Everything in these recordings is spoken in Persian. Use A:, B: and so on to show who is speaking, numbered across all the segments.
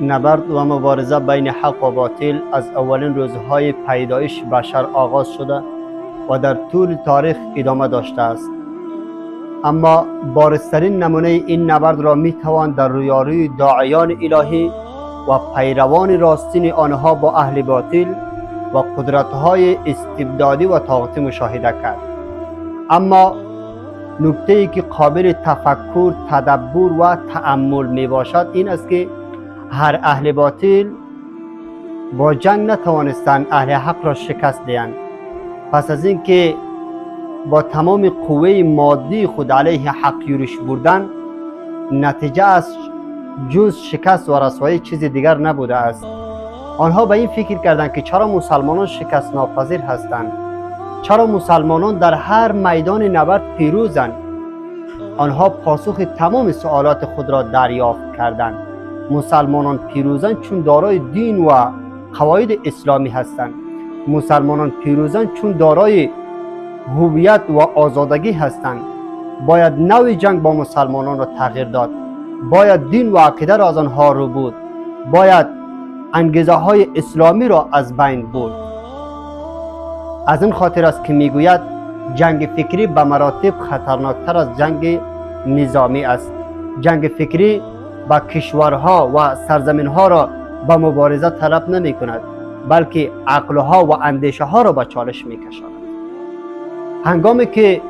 A: نبرد و مبارزه بین حق و باطل از اولین روزهای پیدایش بشر آغاز شده و در طول تاریخ ادامه داشته است. اما بارزترین نمونه این نبرد را می توان در رویاروی داعیان الهی و پیروان راستین آنها با اهل باطل و قدرت‌های استبدادی و طاغوتی مشاهده کرد. اما نکته‌ای که قابل تفکر، تدبر و تأمل می باشد این است که هر اهل باطل با جنگ نتوانستند اهل حق را شکست دهند. پس از اینکه با تمام قوه مادی خود علیه حق یورش بردن، نتیجه از جز شکست و رسوایی چیز دیگر نبوده است. آنها به این فکر کردند که چرا مسلمانان شکست ناپذیر هستند؟ چرا مسلمانان در هر میدان نبرد پیروزند؟ آنها پاسخ تمام سوالات خود را دریافت کردند. مسلمانان پیروزند چون دارای دین و قواعد اسلامی هستند. مسلمانان پیروزند چون دارای هویت و آزادگی هستند. باید نوع جنگ با مسلمانان را تغییر داد. باید دین و عقیده را از آنها رو بود. باید انگیزه های اسلامی را از بین برد. از این خاطر است که میگوید جنگ فکری به مراتب خطرناکتر از جنگ نظامی است. جنگ فکری با کشورها و سرزمینها را به مبارزه طلب نمی کند، بلکه عقلها و اندیشه ها را به چالش می کشاند. هنگامی که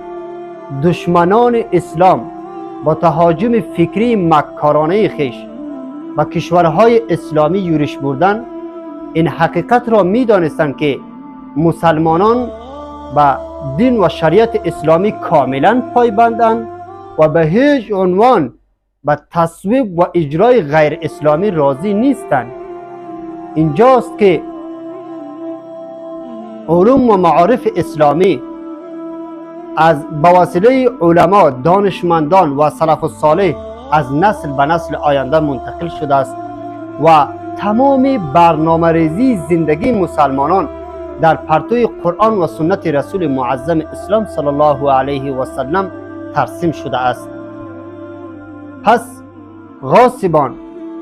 A: دشمنان اسلام با تهاجم فکری مکارانه خیش به کشورهای اسلامی یورش بردند، این حقیقت را می دانستند که مسلمانان به دین و شریعت اسلامی کاملا پایبندند و به هیچ عنوان به تصویب و اجرای غیر اسلامی راضی نیستند. اینجاست که علوم و معارف اسلامی از به وسیله علما، دانشمندان و سلف الصالح از نسل به نسل آینده منتقل شده است و تمام برنامه‌ریزی زندگی مسلمانان در پرتوی قرآن و سنت رسول معظم اسلام صلی الله علیه و سلم ترسیم شده است. پس غاصبان،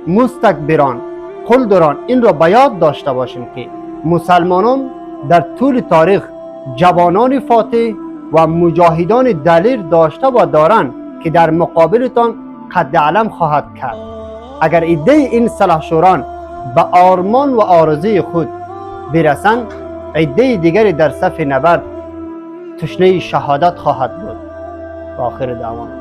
A: مستکبران، قلدران این را به یاد داشته باشیم که مسلمانان در طول تاریخ جوانان فاتح و مجاهدان دلیر داشته و دارند که در مقابلتان قد علم خواهد کرد. اگر ایده این سلحشوران به آرمان و آرزوی خود برسند، ایده دیگری در صف نبرد تشنه شهادت خواهد بود. و آخر دعوانا